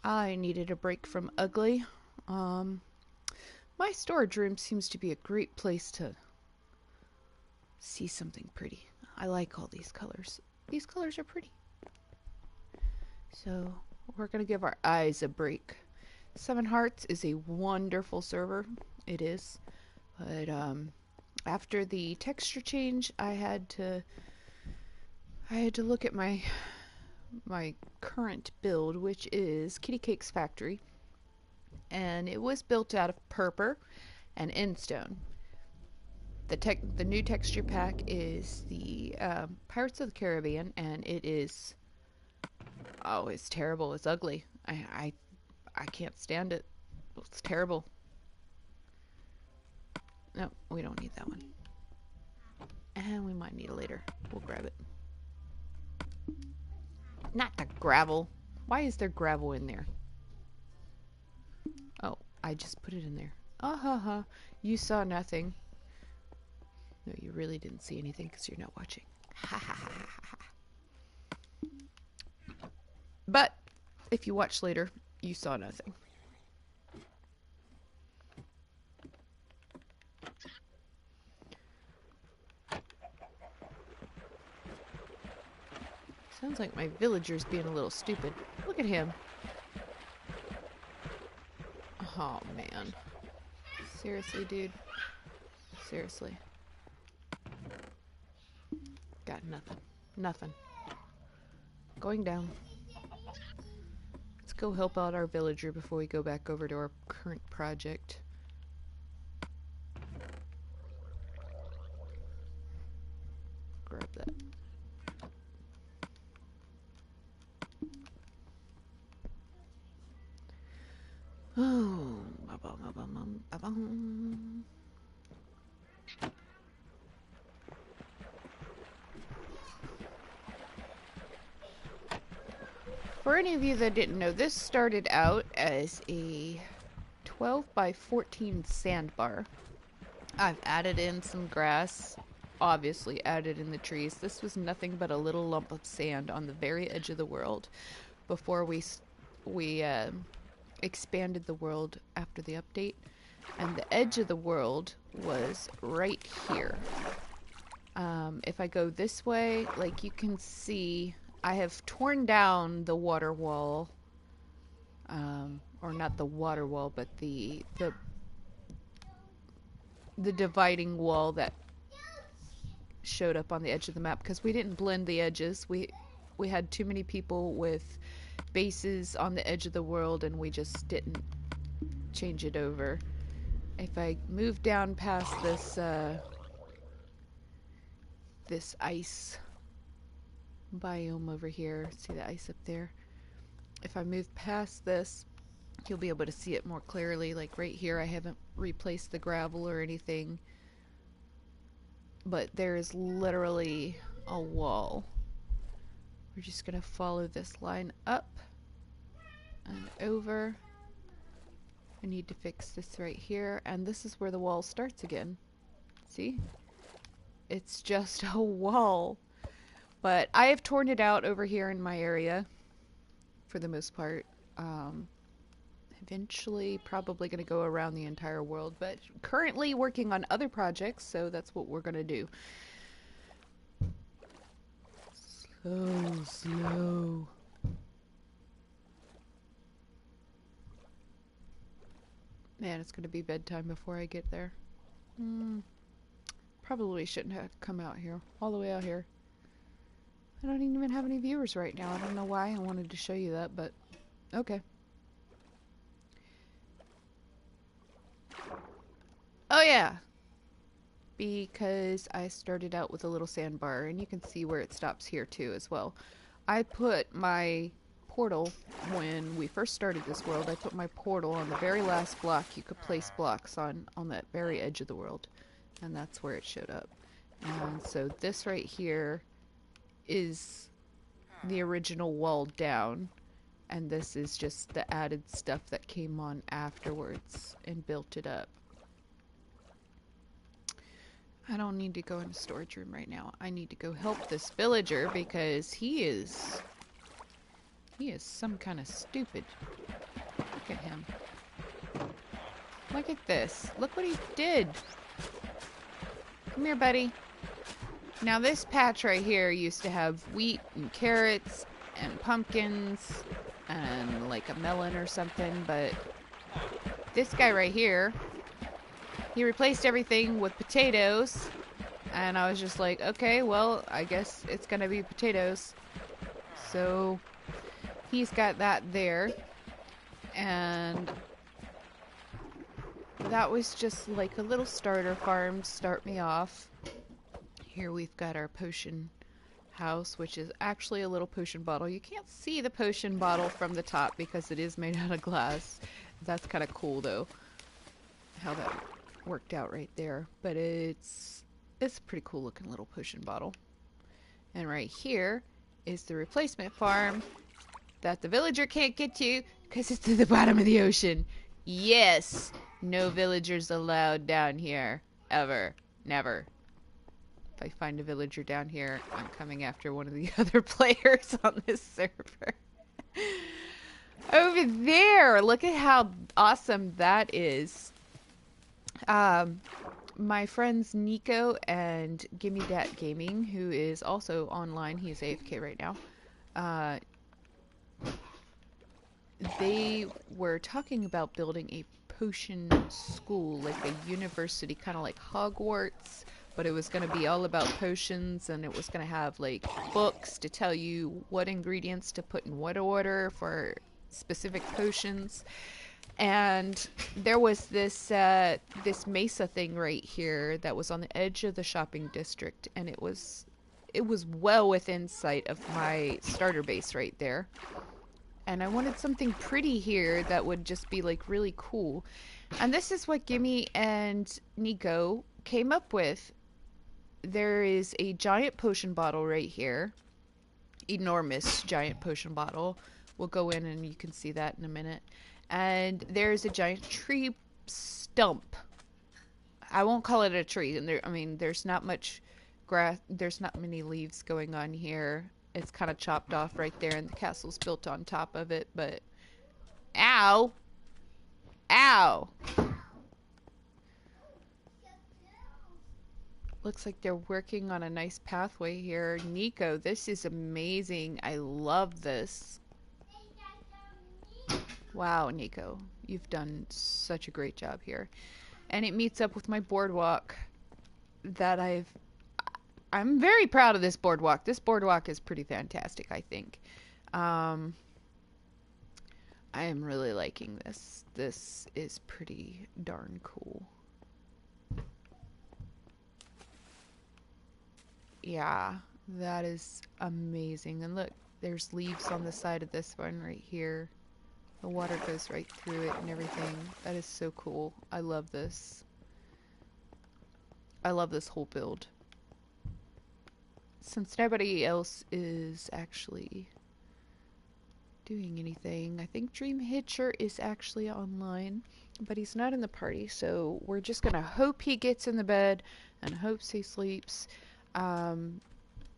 I needed a break from ugly. Um, my storage room seems to be a great place to see something pretty. I like all these colors. These colors are pretty. So we're going to give our eyes a break. Seven Hearts is a wonderful server. It is. But after the texture change, I had to look at my current build, which is Kitty Cake's Factory, and it was built out of purpur and endstone. The new texture pack is the Pirates of the Caribbean, and it is, oh, it's terrible. It's ugly. I can't stand it. It's terrible. No, we don't need that one, and we might need it later. We'll grab it. Not the gravel. Why is there gravel in there? Oh, I just put it in there. Ah ha ha. You saw nothing. No, you really didn't see anything because you're not watching. Ha ha ha ha ha. But if you watch later, you saw nothing. Sounds like my villager's being a little stupid. Look at him. Oh, man. Seriously, dude. Seriously. Got nothing. Nothing. Going down. Let's go help out our villager before we go back over to our current project. Grab that. Oh, for any of you that didn't know, this started out as a 12 by 14 sandbar. I've added in some grass, obviously added in the trees. This was nothing but a little lump of sand on the very edge of the world before we expanded the world after the update, and the edge of the world was right here. If I go this way, like you can see, I have torn down the water wall, or not the water wall, but the dividing wall that showed up on the edge of the map because we didn't blend the edges. We had too many people with bases on the edge of the world, and we just didn't change it over. If I move down past this ice biome over here, see the ice up there? If I move past this, you'll be able to see it more clearly. Like right here, I haven't replaced the gravel or anything, but there is literally a wall. We're just gonna follow this line up and over. I need to fix this right here, and this is where the wall starts again. See? It's just a wall. But I have torn it out over here in my area for the most part. Eventually probably going to go around the entire world, but currently working on other projects, so that's what we're going to do. Slow, slow. Man, it's going to be bedtime before I get there. Probably shouldn't have come out here, all the way out here. I don't even have any viewers right now. I don't know why I wanted to show you that, but okay. Oh yeah, because I started out with a little sandbar, and you can see where it stops here too as well. I put my portal, when we first started this world, I put my portal on the very last block you could place blocks on that very edge of the world, and that's where it showed up. And so this right here is the original wall down, and this is just the added stuff that came on afterwards and built it up. I don't need to go in the storage room right now. I need to go help this villager because he is He is some kind of stupid. Look at him. Look at this. Look what he did. Come here, buddy. Now this patch right here used to have wheat and carrots and pumpkins and like a melon or something, but this guy right here, he replaced everything with potatoes, and I was just like, okay, well, I guess it's gonna be potatoes. So he's got that there, and that was just like a little starter farm to start me off. Here we've got our potion house, which is actually a little potion bottle. You can't see the potion bottle from the top because it is made out of glass. That's kind of cool though, how that worked out right there. But it's a pretty cool looking little potion bottle. And right here is the replacement farm that the villager can't get to because it's to the bottom of the ocean. Yes, no villagers allowed down here. Ever. Never. If I find a villager down here, I'm coming after one of the other players on this server. Over there, look at how awesome that is. My friends Nico and Gimme Dat Gaming, who is also online, he's AFK right now, they were talking about building a potion school, like a university, kind of like Hogwarts, but it was going to be all about potions, and it was going to have like books to tell you what ingredients to put in what order for specific potions. And there was this this mesa thing right here that was on the edge of the shopping district, and it was well within sight of my starter base right there. And I wanted something pretty here that would just be like really cool. And this is what Gimme and Nico came up with. There is a giant potion bottle right here. Enormous giant potion bottle. We'll go in and you can see that in a minute. And there's a giant tree stump. I won't call it a tree. And I mean, there's not much grass. There's not many leaves going on here. It's kind of chopped off right there, and the castle's built on top of it. But ow, ow! Looks like they're working on a nice pathway here. Nico, this is amazing. I love this. Wow, Nico, you've done such a great job here. And it meets up with my boardwalk that I'm very proud of this boardwalk. This boardwalk is pretty fantastic, I think. I am really liking this. This is pretty darn cool. Yeah, that is amazing. And look, there's leaves on the side of this one right here. The water goes right through it and everything. That is so cool. I love this. I love this whole build. Since nobody else is actually doing anything, I think Dream Hitcher is actually online, but he's not in the party, so we're just gonna hope he gets in the bed and hopes he sleeps.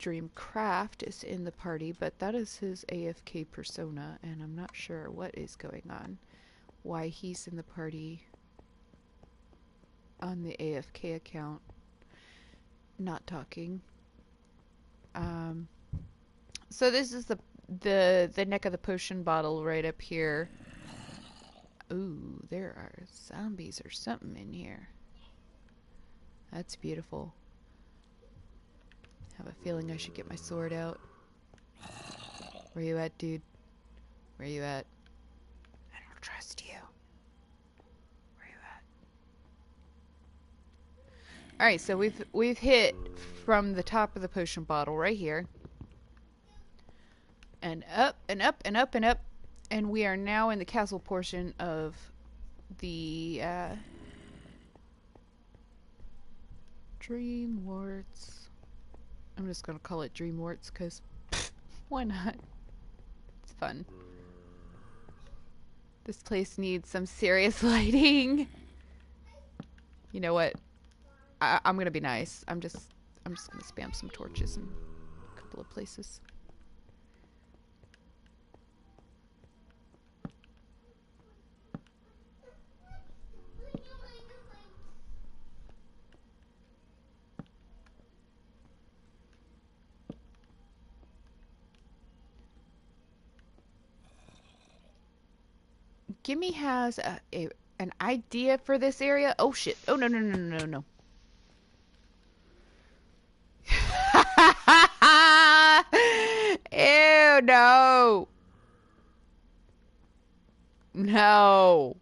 Dreamkraft is in the party, but that is his AFK persona, and I'm not sure what is going on, why he's in the party on the AFK account, not talking. So this is the neck of the potion bottle right up here. Ooh, there are zombies or something in here. That's beautiful. Have a feeling I should get my sword out. Where you at, dude? Where you at? I don't trust you. Where you at? Alright, so we've hit from the top of the potion bottle right here. And up and up and up and up. And we are now in the castle portion of the Dreamworts. I'm just gonna call it Dreamworts because why not? It's fun. This place needs some serious lighting. You know what? I'm gonna be nice. I'm just gonna spam some torches in a couple of places. Gimme has an idea for this area. Oh shit. Oh no no no no no no. Ew, no. No.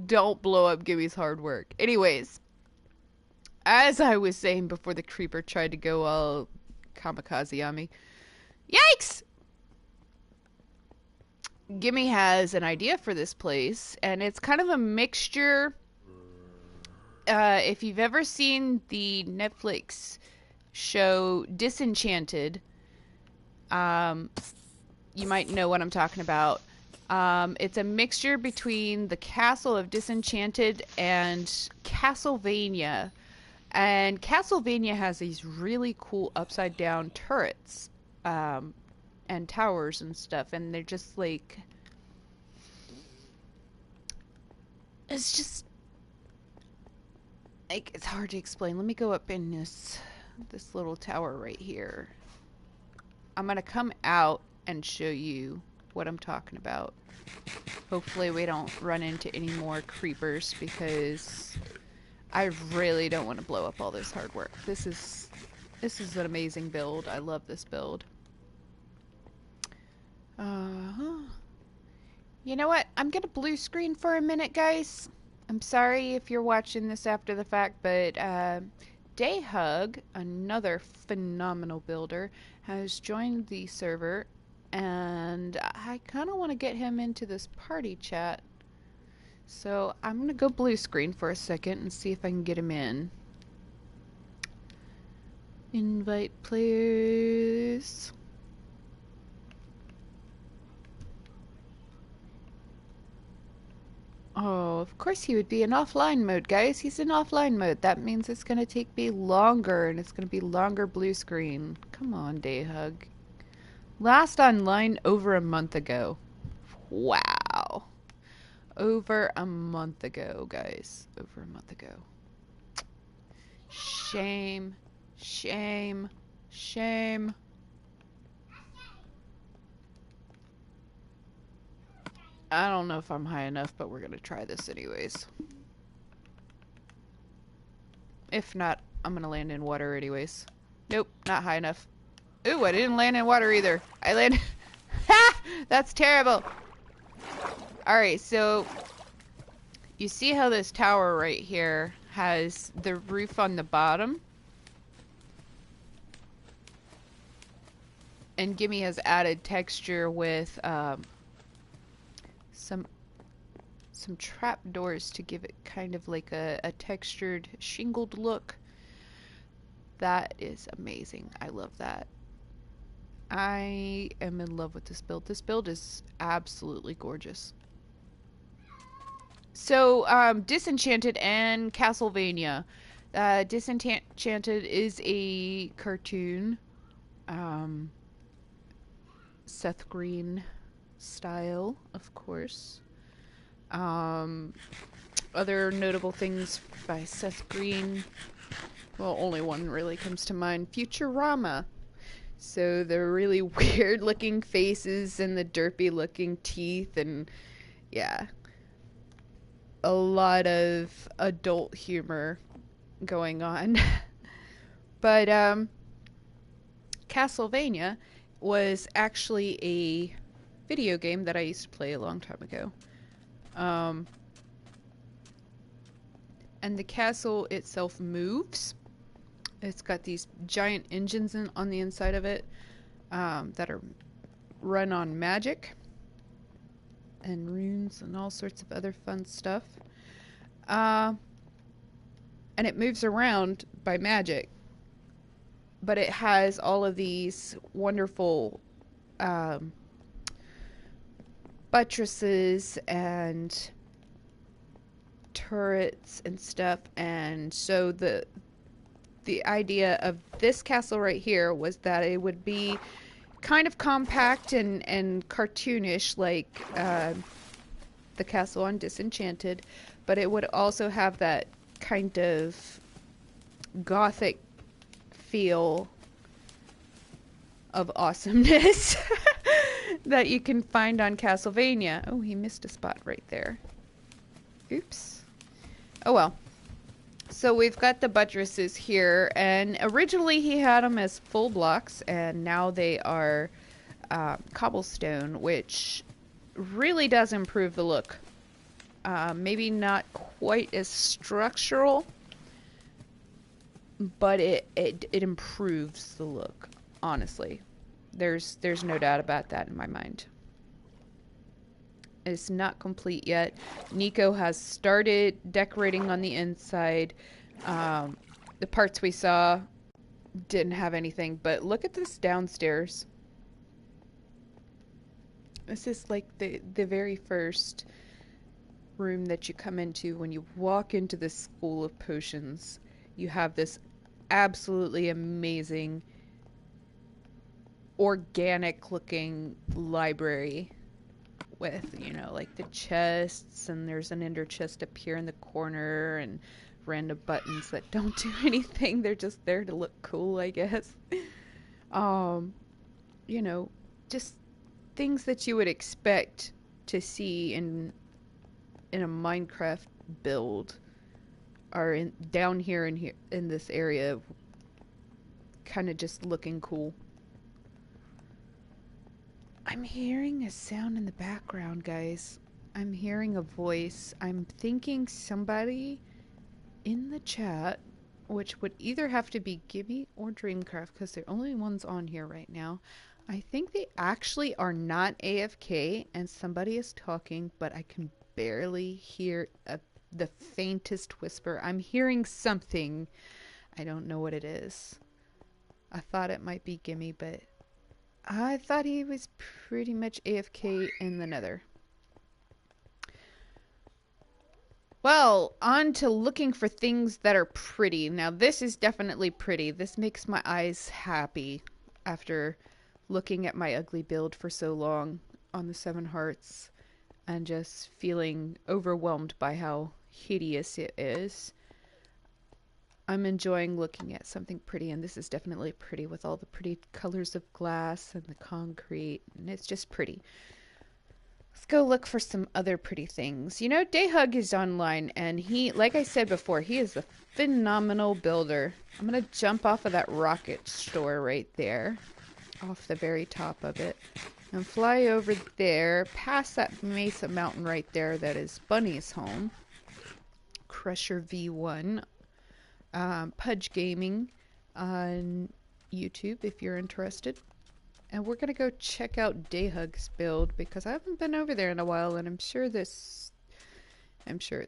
Don't blow up Gibby's hard work. Anyways, as I was saying before the creeper tried to go all kamikaze on me. Yikes! Gimme has an idea for this place, and it's kind of a mixture. If you've ever seen the Netflix show Disenchanted, you might know what I'm talking about. It's a mixture between the Castle of Disenchanted and Castlevania. And Castlevania has these really cool upside down turrets and towers and stuff. And they're just like... It's just... like, it's hard to explain. Let me go up in this little tower right here. I'm going to come out and show you what I'm talking about. Hopefully we don't run into any more creepers because I really don't want to blow up all this hard work. This is an amazing build. I love this build. You know what? I'm gonna blue screen for a minute, guys. I'm sorry if you're watching this after the fact, but Dayhug, another phenomenal builder, has joined the server, and I kind of want to get him into this party chat. So I'm going to go blue screen for a second and see if I can get him in. Invite players. Oh, of course he would be in offline mode, guys. He's in offline mode. That means it's going to take me longer, and it's going to be longer blue screen. Come on, Dayhug. Last online over a month ago. Wow. Over a month ago, guys. Over a month ago. Shame. Shame. Shame. I don't know if I'm high enough, but we're going to try this anyways. If not, I'm going to land in water anyways. Nope, not high enough. Ooh, I didn't land in water either. I landed... Ha! That's terrible. Alright, so... you see how this tower right here has the roof on the bottom? And Gimme has added texture with some trap doors to give it kind of like a textured shingled look. That is amazing. I love that. I am in love with this build. This build is absolutely gorgeous. So, Disenchanted and Castlevania. Disenchanted is a cartoon. Seth Green style, of course. Other notable things by Seth Green. Well, only one really comes to mind. Futurama. So the really weird looking faces and the derpy looking teeth and yeah. A lot of adult humor going on. But Castlevania was actually a video game that I used to play a long time ago. And the castle itself moves. It's got these giant engines on the inside of it that are run on magic and runes and all sorts of other fun stuff. And it moves around by magic. But it has all of these wonderful buttresses and turrets and stuff. And so the idea of this castle right here was that it would be kind of compact and cartoonish like the castle on Disenchanted, but it would also have that kind of gothic feel of awesomeness. that you can find on Castlevania. Oh, he missed a spot right there. Oops. Oh well. So we've got the buttresses here, and originally he had them as full blocks, and now they are cobblestone, which really does improve the look. Maybe not quite as structural, but it improves the look, honestly. There's no doubt about that in my mind. It's not complete yet. Nico has started decorating on the inside. The parts we saw didn't have anything, but look at this downstairs. This is like the very first room that you come into when you walk into the School of Potions. You have this absolutely amazing organic looking library with, you know, like the chests, and there's an ender chest up here in the corner, and random buttons that don't do anything. They're just there to look cool, I guess. You know, just things that you would expect to see in a Minecraft build are down here in this area, kind of just looking cool. I'm hearing a sound in the background, guys. I'm hearing a voice. I'm thinking somebody in the chat, which would either have to be Gibby or Dreamkraft, because they're only ones on here right now. I think they actually are not AFK, and somebody is talking, but I can barely hear the faintest whisper. I'm hearing something. I don't know what it is. I thought it might be Gimme, but I thought he was pretty much AFK in the nether. Well, on to looking for things that are pretty. Now, this is definitely pretty. This makes my eyes happy after looking at my ugly build for so long on the Seven Hearts and just feeling overwhelmed by how hideous it is. I'm enjoying looking at something pretty, and this is definitely pretty with all the pretty colors of glass and the concrete, and it's just pretty. Let's go look for some other pretty things. You know, Dayhug is online, and he, like I said before, he is a phenomenal builder. I'm going to jump off of that rocket store right there, off the very top of it, and fly over there, past that Mesa Mountain right there that is Bunny's home. Crusher V1. Pudge Gaming on YouTube if you're interested. And we're gonna go check out Dayhug's build because I haven't been over there in a while, and I'm sure it's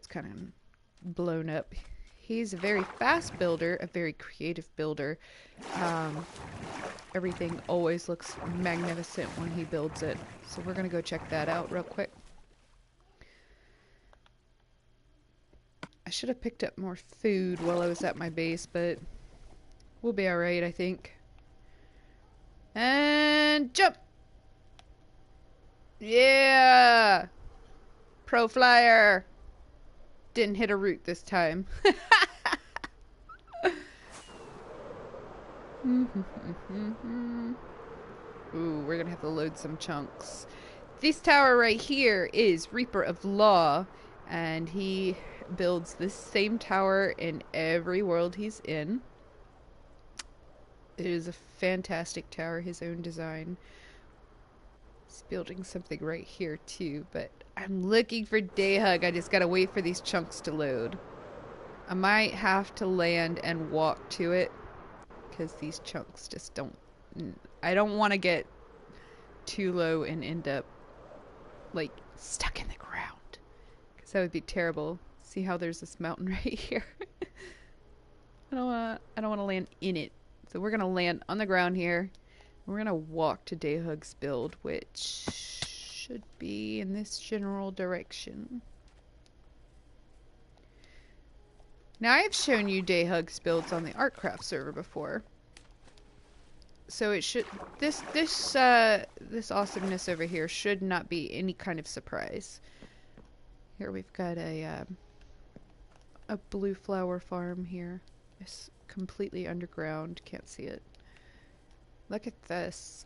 kind of blown up. He's a very fast builder, a very creative builder. Everything always looks magnificent when he builds it. So we're gonna go check that out real quick. I should have picked up more food while I was at my base, but we'll be alright, I think. And jump! Yeah! Pro flyer! Didn't hit a root this time. Ooh, we're gonna have to load some chunks. This tower right here is Reaper of Law, and he builds this same tower in every world he's in. It is a fantastic tower, his own design. He's building something right here too, but I'm looking for Dayhug. I just gotta wait for these chunks to load. I might have to land and walk to it because these chunks just don't... I don't want to get too low and end up like stuck in the ground, because that would be terrible. See how there's this mountain right here? I don't want to land in it. So we're gonna land on the ground here. We're gonna walk to Dayhug's build, which should be in this general direction. Now, I've shown you Dayhug's builds on the Artcraft server before, so it should this awesomeness over here should not be any kind of surprise. Here we've got a blue flower farm here. It's completely underground. Can't see it. Look at this.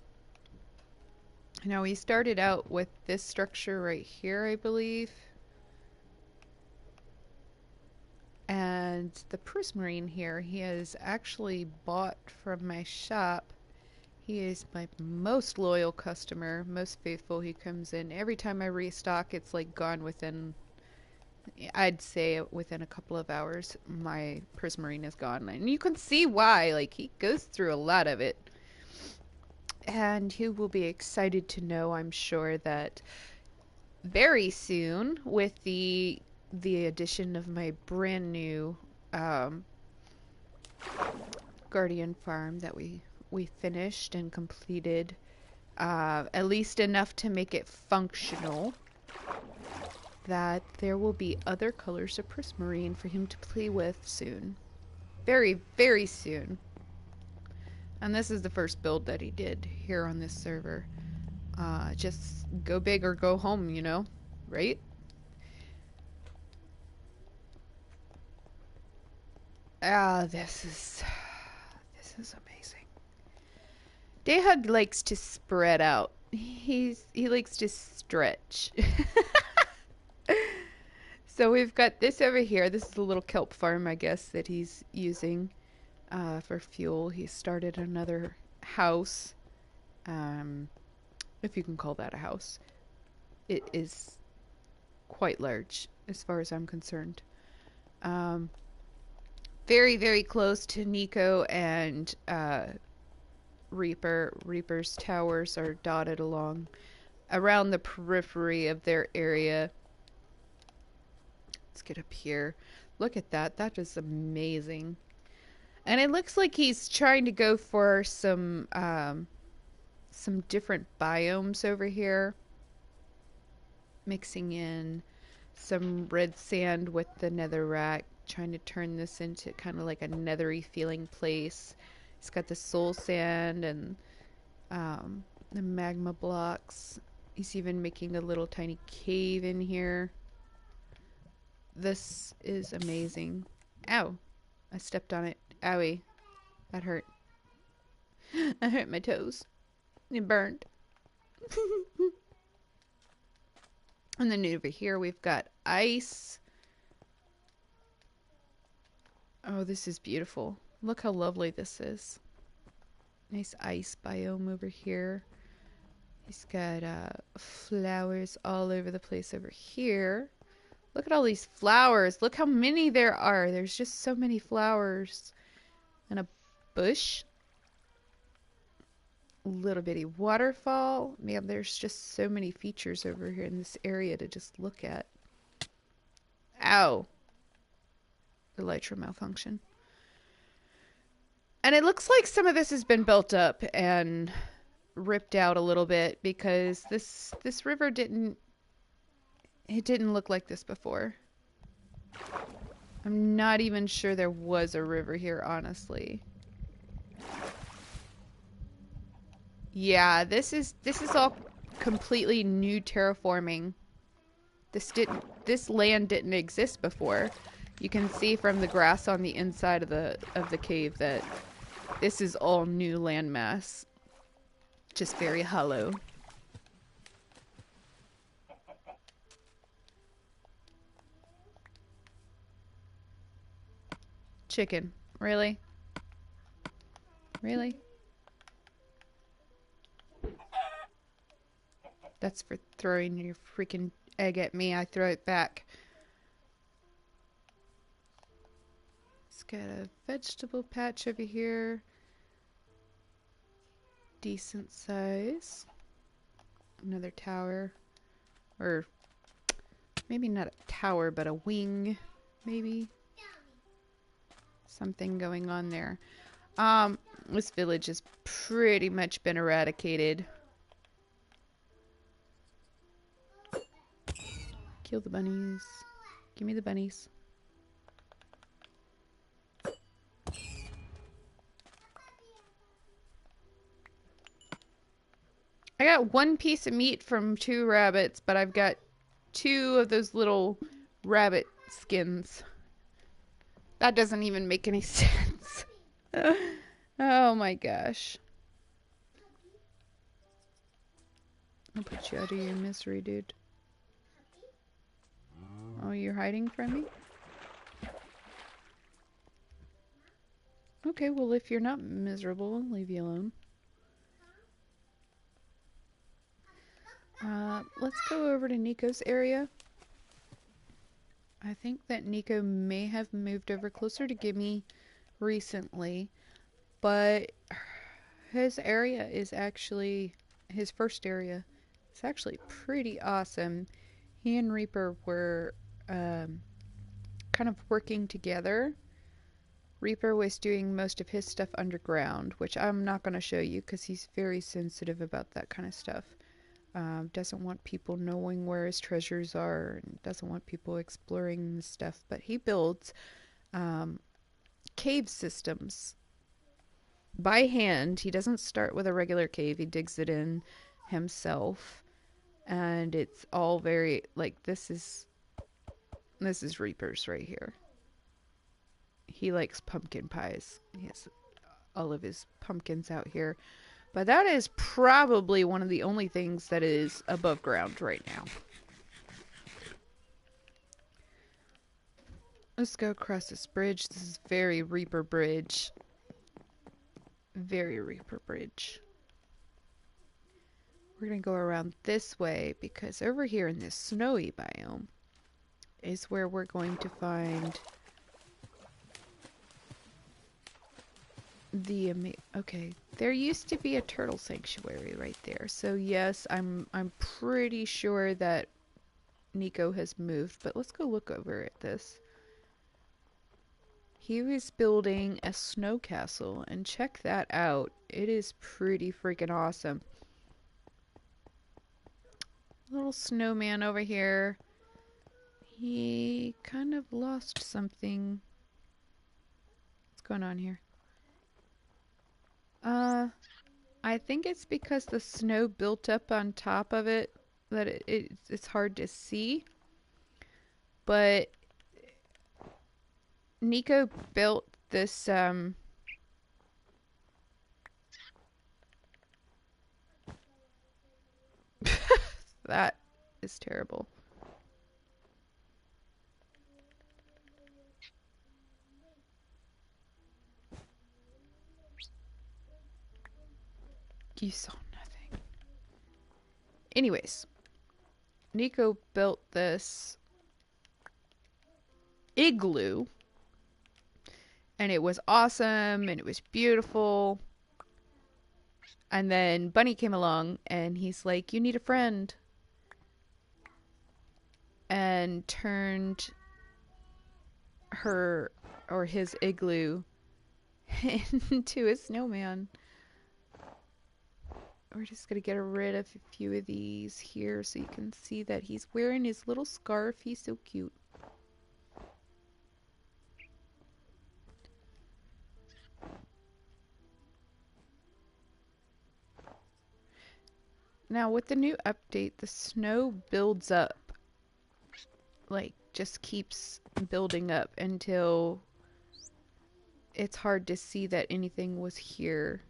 Now, we started out with this structure right here, I believe. And the prismarine here, he has actually bought from my shop. He is my most loyal customer, most faithful. He comes in every time I restock. It's like gone within, I'd say within a couple of hours, my prismarine is gone. And you can see why. Like, he goes through a lot of it. And he will be excited to know, I'm sure, that very soon, with the addition of my brand new um, Guardian farm that we finished and completed, at least enough to make it functional, that there will be other colors of prismarine for him to play with soon. Very, very soon. And this is the first build that he did here on this server. Just go big or go home, you know? Right? This is amazing. Dayhug likes to spread out. He likes to stretch. So we've got this over here. This is a little kelp farm, I guess, that he's using for fuel. He started another house, if you can call that a house. It is quite large as far as I'm concerned. Very, very close to Nico and Reaper. Reaper's towers are dotted along around the periphery of their area. Let's get up here. Look at that. That is amazing. And it looks like he's trying to go for some different biomes over here. Mixing in some red sand with the netherrack. Trying to turn this into kind of like a nethery feeling place. He's got the soul sand and the magma blocks. He's even making a little tiny cave in here. This is amazing. Ow. I stepped on it. Owie. That hurt. I hurt my toes. It burned. And then over here we've got ice. Oh, this is beautiful. Look how lovely this is. Nice ice biome over here. He's got flowers all over the place over here. Look at all these flowers. Look how many there are. There's just so many flowers. And a bush. Little bitty waterfall. Man, there's just so many features over here in this area to just look at. Ow. Elytra malfunction. And it looks like some of this has been built up and ripped out a little bit because this river didn't look like this before. I'm not even sure there was a river here, honestly. Yeah, this is all completely new terraforming. This land didn't exist before. You can see from the grass on the inside of the cave that this is all new landmass. Just very hollow. Chicken. Really? Really? That's for throwing your freaking egg at me. I throw it back. It's got a vegetable patch over here. Decent size. Another tower. Or maybe not a tower, but a wing. Maybe. Something going on there. This village has pretty much been eradicated. Kill the bunnies. Give me the bunnies. I got one piece of meat from 2 rabbits, but I've got 2 of those little rabbit skins. That doesn't even make any sense. Oh my gosh. I'll put you out of your misery, dude. Oh, you're hiding from me? Okay, well, if you're not miserable, I'll leave you alone. Let's go over to Nico's area. I think that Nico may have moved over closer to Gimme recently, but his area is actually, his first area, it's actually pretty awesome. He and Reaper were kind of working together. Reaper was doing most of his stuff underground, which I'm not going to show you because he's very sensitive about that kind of stuff. Doesn't want people knowing where his treasures are, and doesn't want people exploring the stuff. But he builds cave systems by hand. He doesn't start with a regular cave. He digs it in himself, and it's all very like this is Reaper's right here. He likes pumpkin pies. He has all of his pumpkins out here. But that is probably one of the only things that is above ground right now. Let's go across this bridge. This is very Reaper bridge. Very Reaper bridge. We're going to go around this way because over here in this snowy biome is where we're going to find the okay, there used to be a turtle sanctuary right there. So yes, I'm pretty sure that Nico has moved, but let's go look over at this. He was building a snow castle, and check that out. It is pretty freaking awesome. Little snowman over here. He kind of lost something. What's going on here? I think it's because the snow built up on top of it that it's hard to see. But Nico built this that is terrible. You saw nothing. Anyways, Nico built this igloo, and it was awesome, and it was beautiful. And then Bunny came along, and he's like, "You need a friend," and turned her or his igloo into a snowman. We're just gonna get rid of a few of these here so you can see that he's wearing his little scarf. He's so cute. Now with the new update, the snow builds up. Like, just keeps building up until it's hard to see that anything was here.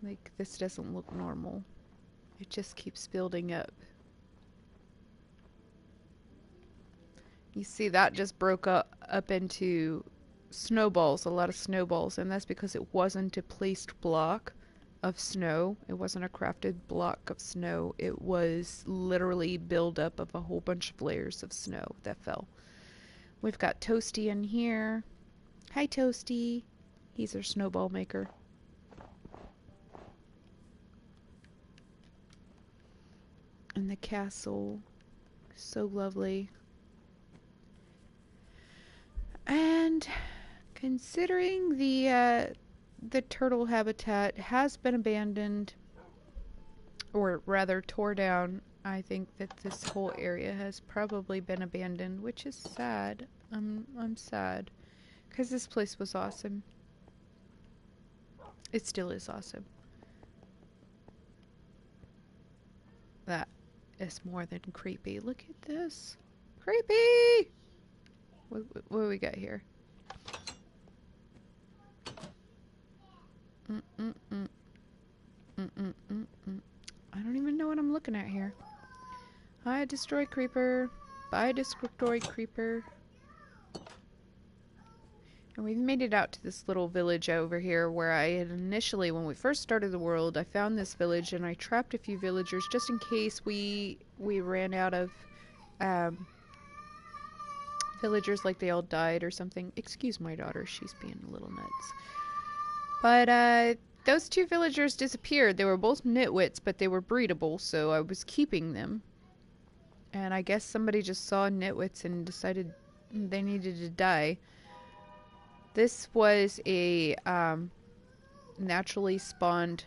Like, this doesn't look normal. It just keeps building up. You see that just broke up into snowballs, a lot of snowballs, and that's because it wasn't a placed block of snow. It wasn't a crafted block of snow. It was literally buildup of a whole bunch of layers of snow that fell. We've got Toasty in here. Hi, Toasty. He's our snowball maker. And the castle, so lovely. And considering the turtle habitat has been abandoned, or rather tore down, I think that this whole area has probably been abandoned, which is sad. I'm sad because this place was awesome. It still is awesome. That is more than creepy. Look at this. Creepy! What do we got here? I don't even know what I'm looking at here. Bye, destroy creeper. Bye, destroy creeper. And we've made it out to this little village over here where I had initially, when we first started the world, I found this village and I trapped a few villagers just in case we ran out of villagers, like they all died or something. Excuse my daughter, she's being a little nuts. But those two villagers disappeared. They were both nitwits, but they were breedable, so I was keeping them. And I guess somebody just saw nitwits and decided they needed to die. This was a naturally spawned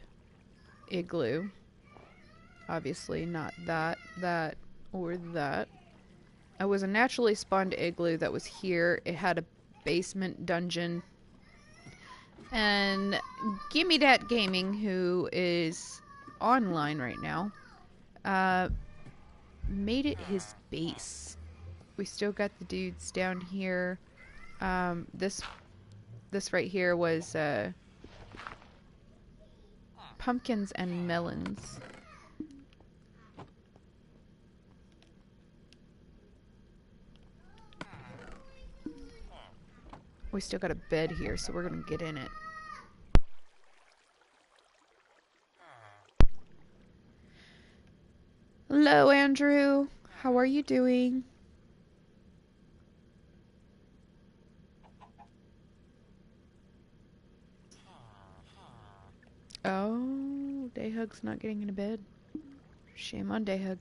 igloo. Obviously not that, or that. It was a naturally spawned igloo that was here. It had a basement dungeon. And Gimme Dat Gaming, who is online right now, made it his base. We still got the dudes down here. This right here was pumpkins and melons. We still got a bed here, so we're gonna get in it. Hello, Andrew. How are you doing? Oh, Dayhug's not getting into bed. Shame on Dayhug.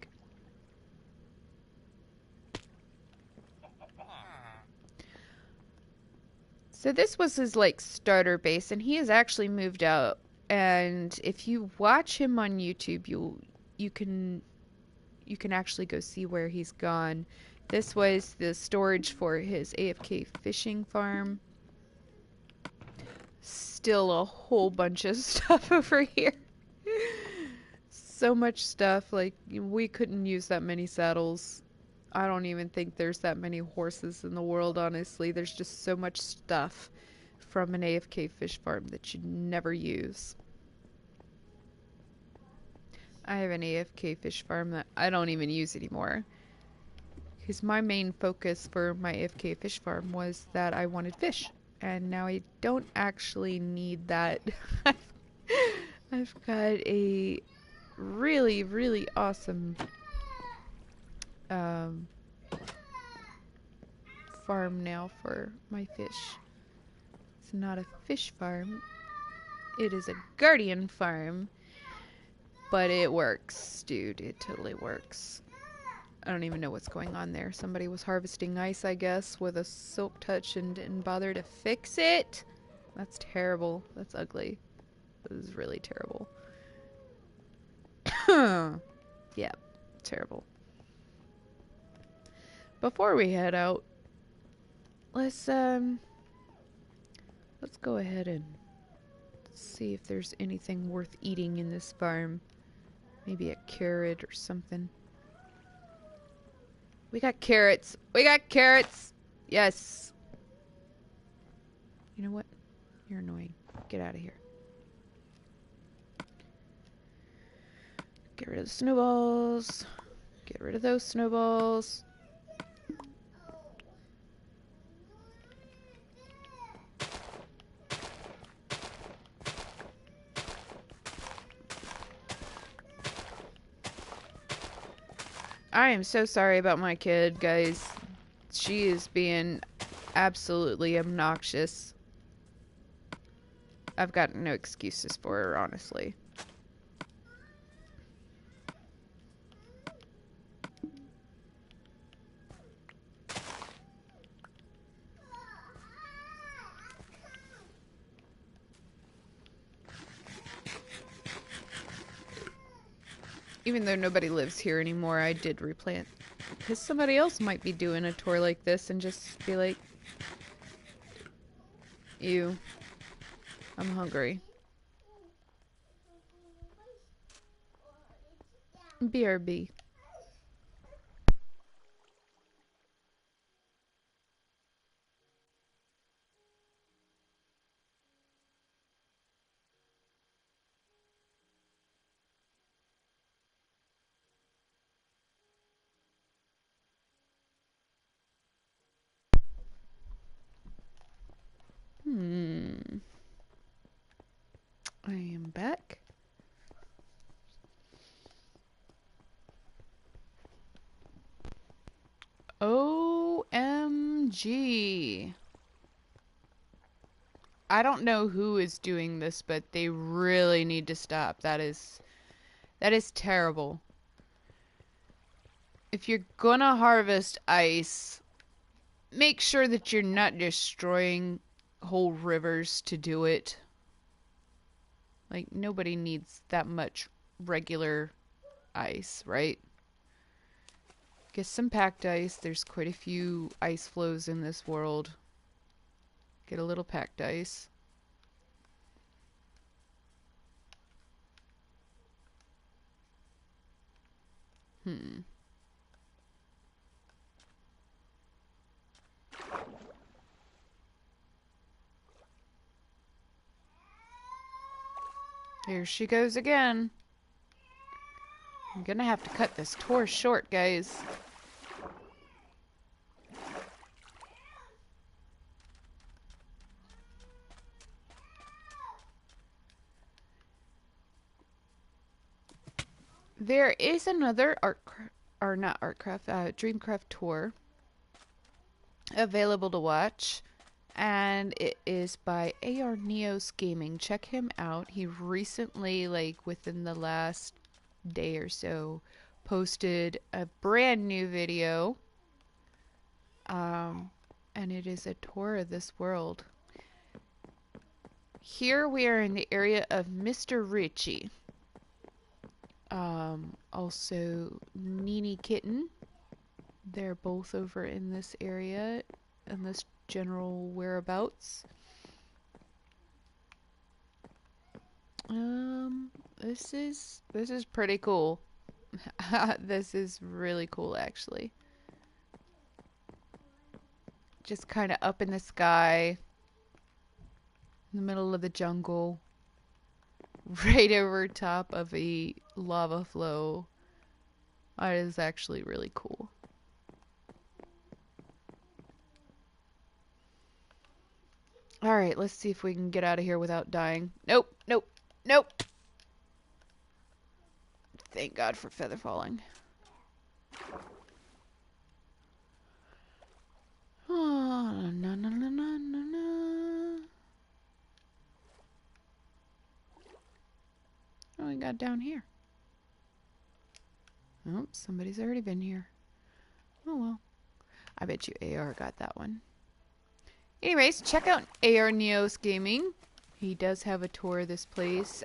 So this was his like starter base, and he has actually moved out. And if you watch him on YouTube, you can actually go see where he's gone. This was the storage for his AFK fishing farm. Still a whole bunch of stuff over here. So much stuff, like we couldn't use that many saddles. I don't even think there's that many horses in the world, honestly. There's just so much stuff from an AFK fish farm that you'd never use. I have an AFK fish farm that I don't even use anymore. Because my main focus for my AFK fish farm was that I wanted fish. And now I don't actually need that. I've got a really, really awesome farm now for my fish. It's not a fish farm. It is a guardian farm. But it works, dude. It totally works. I don't even know what's going on there. Somebody was harvesting ice, I guess, with a silk touch and didn't bother to fix it. That's terrible. That's ugly. This is really terrible. Yeah, terrible. Before we head out, let's go ahead and see if there's anything worth eating in this farm. Maybe a carrot or something. We got carrots. We got carrots. Yes. You know what? You're annoying. Get out of here. Get rid of the snowballs. Get rid of those snowballs. I am so sorry about my kid, guys. She is being absolutely obnoxious. I've got no excuses for her, honestly. Even though nobody lives here anymore, I did replant. Because somebody else might be doing a tour like this and just be like, ew, I'm hungry. BRB. OMG. I don't know who is doing this, but they really need to stop. That is terrible. If you're gonna harvest ice, make sure that you're not destroying whole rivers to do it. Like, nobody needs that much regular ice, right? Get some packed ice. There's quite a few ice flows in this world. Get a little packed ice. Here she goes again. I'm gonna have to cut this tour short, guys. There is another Dreamcraft tour available to watch, and it is by AR Neos Gaming. Check him out. He recently, like within the last day or so, posted a brand new video, and it is a tour of this world. Here we are in the area of Mr. Ritchie. Also Nini Kitten. They're both over in this area, in this general whereabouts. This is pretty cool. This is really cool, actually. Just kind of up in the sky, in the middle of the jungle, right over top of a lava flow. That is actually really cool. Alright, let's see if we can get out of here without dying. Nope, nope, nope! Thank God for feather falling. Oh, no, no, no, no, no, no. What we got down here? Oh, somebody's already been here. Oh well. I bet you AR got that one. Anyways, check out AR Neos Gaming. He does have a tour of this place.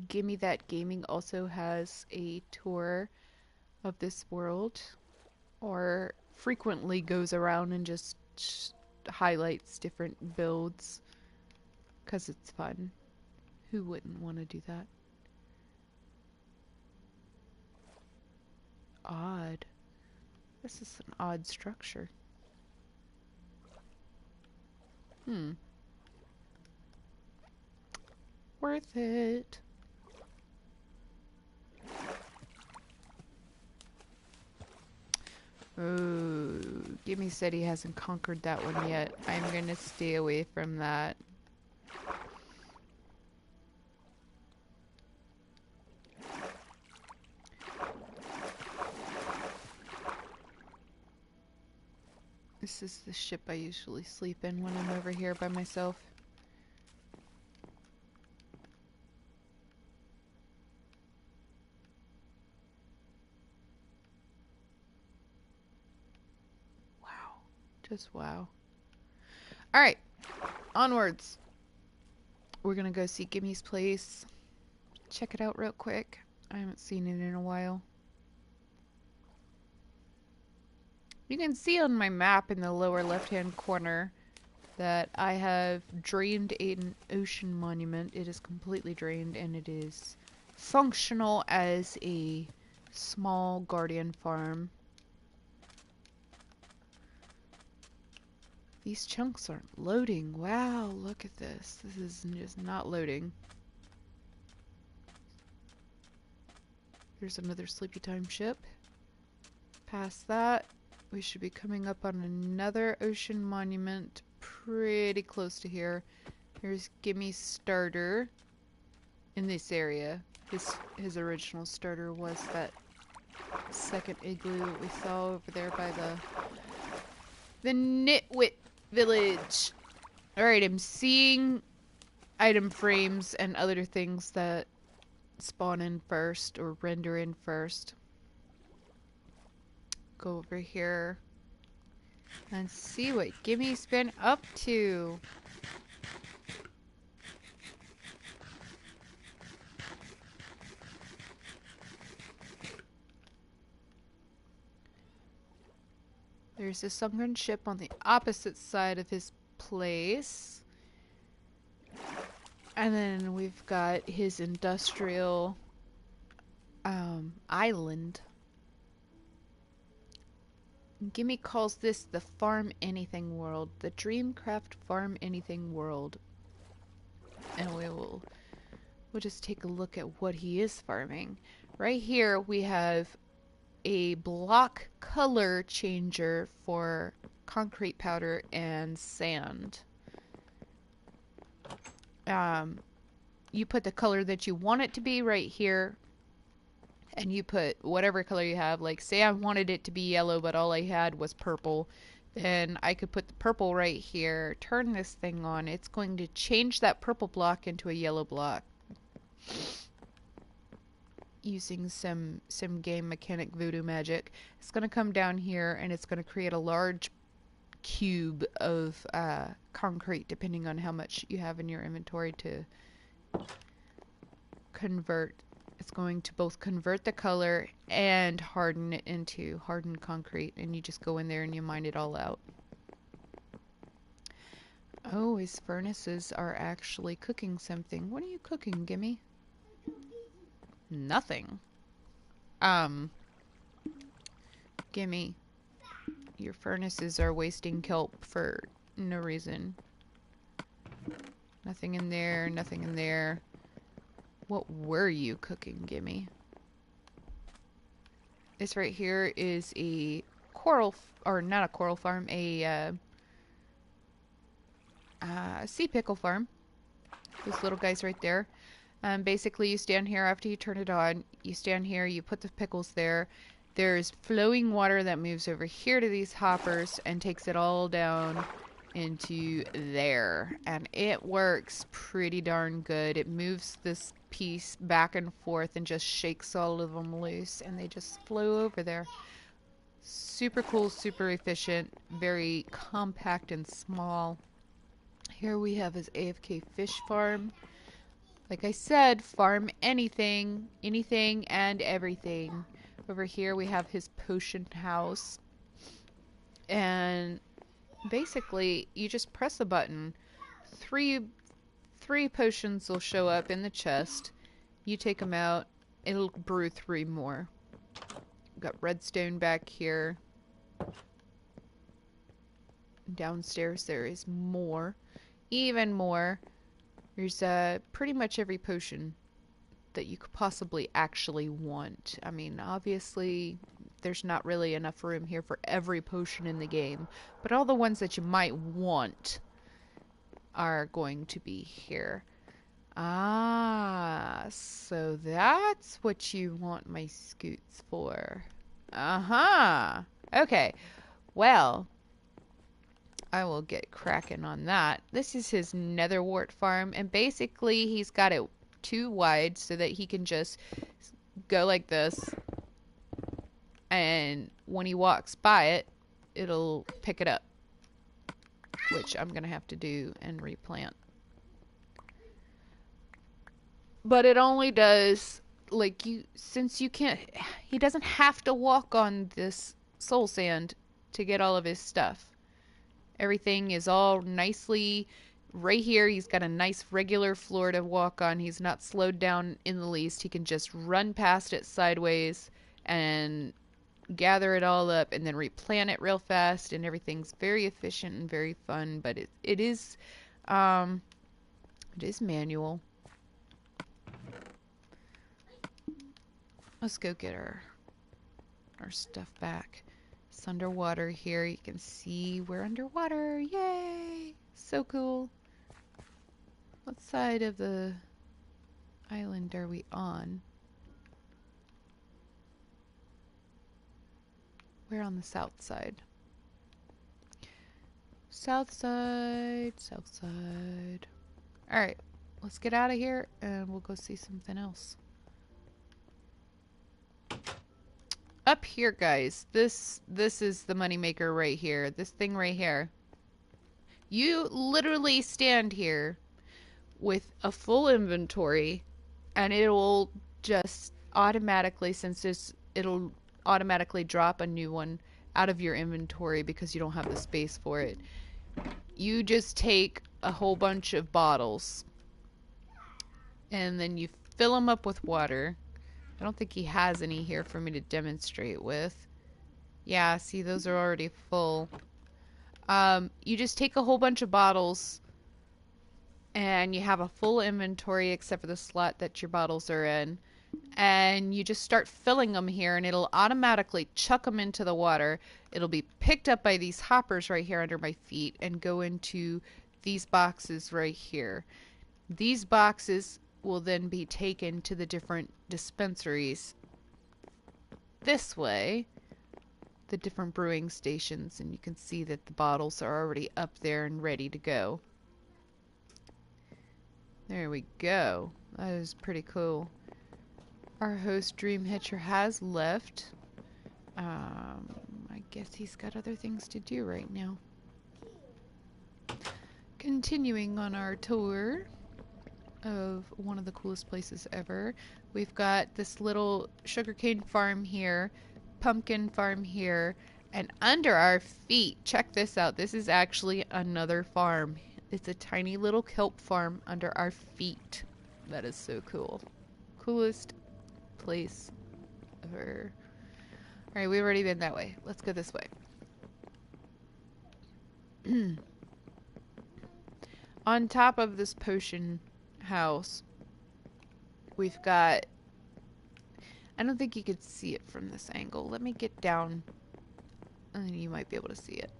Gimme That Gaming also has a tour of this world, or frequently goes around and just highlights different builds because it's fun. Who wouldn't want to do that? Odd. This is an odd structure. Worth it. Oh, Gimme said he hasn't conquered that one yet. I'm gonna stay away from that. This is the ship I usually sleep in when I'm over here by myself. Wow. Just wow. Alright. Onwards. We're gonna go see Gimme's place. Check it out real quick. I haven't seen it in a while. You can see on my map in the lower left-hand corner that I have drained an ocean monument. It is completely drained and it is functional as a small guardian farm. These chunks aren't loading. Wow, look at this. This is just not loading. There's another sleepy time ship. Past that, we should be coming up on another ocean monument pretty close to here. Here's Gimme's starter in this area. His original starter was that second igloo that we saw over there by the Nitwit village. Alright, I'm seeing item frames and other things that spawn in first or render in first. Go over here and see what Gimmy's been up to. There's a sunken ship on the opposite side of his place. And then we've got his industrial island. Gimme calls this the Farm Anything World, the Dreamkraft Farm Anything World. And we'll just take a look at what he is farming. Right here we have a block color changer for concrete powder and sand. You put the color that you want it to be right here, and you put whatever color you have. Like, say I wanted it to be yellow, but all I had was purple. Then I could put the purple right here, turn this thing on. It's going to change that purple block into a yellow block. Using some game mechanic voodoo magic. It's going to come down here and it's going to create a large cube of concrete, depending on how much you have in your inventory to convert. It's going to both convert the color and harden it into hardened concrete, and you just go in there and you mine it all out. Oh, his furnaces are actually cooking something. What are you cooking, Gimme? Nothing. Gimme. Your furnaces are wasting kelp for no reason. Nothing in there, nothing in there. What were you cooking, Gimme? This right here is a coral, or not a coral farm, a sea pickle farm. Those little guys right there. Basically, you stand here after you turn it on. You stand here, you put the pickles there. There's flowing water that moves over here to these hoppers and takes it all down into there. And it works pretty darn good. It moves this piece back and forth and just shakes all of them loose, and they just flow over there. Super cool, super efficient, very compact and small. Here we have his AFK fish farm. Like I said, farm anything, anything and everything. Over here we have his potion house. And basically, you just press a button. Three potions will show up in the chest. You take them out, it'll brew 3 more. We've got redstone back here. Downstairs there is more. Even more. There's pretty much every potion that you could possibly actually want. I mean, obviously, there's not really enough room here for every potion in the game, but all the ones that you might want are going to be here. Ah, so that's what you want my scoots for. Uh-huh. Okay, well, I will get cracking on that. This is his netherwort farm, and basically he's got it too wide so that he can just go like this, and when he walks by it, it'll pick it up, which I'm gonna have to do and replant. But it only does, like, since you can't, he doesn't have to walk on this soul sand to get all of his stuff. Everything is all nicely right here. He's got a nice regular floor to walk on. He's not slowed down in the least. He can just run past it sideways and gather it all up and then replant it real fast, and everything's very efficient and very fun, but it is manual. Let's go get our stuff back. It's underwater here. You can see we're underwater. Yay! So cool. What side of the island are we on? We're on the south side. South side, south side. Alright, let's get out of here and we'll go see something else. Up here, guys. This is the moneymaker right here. This thing right here. You literally stand here with a full inventory and it'll just automatically, it'll automatically drop a new one out of your inventory because you don't have the space for it. You just take a whole bunch of bottles and then you fill them up with water. I don't think he has any here for me to demonstrate with. Yeah, see, those are already full. You just take a whole bunch of bottles and you have a full inventory except for the slot that your bottles are in. And you just start filling them here and it'll automatically chuck them into the water. It'll be picked up by these hoppers right here under my feet and go into these boxes right here. These boxes will then be taken to the different dispensaries this way, the different brewing stations, and you can see that the bottles are already up there and ready to go. There we go. That is pretty cool. Our host Dream Hitcher has left. I guess he's got other things to do right now. Continuing on our tour of one of the coolest places ever. We've got this little sugarcane farm here, pumpkin farm here, and under our feet, check this out, this is actually another farm. It's a tiny little kelp farm under our feet. That is so cool. Coolest place ever. Alright, we've already been that way. Let's go this way. On top of this potion house, we've got, I don't think you could see it from this angle. Let me get down and then you might be able to see it.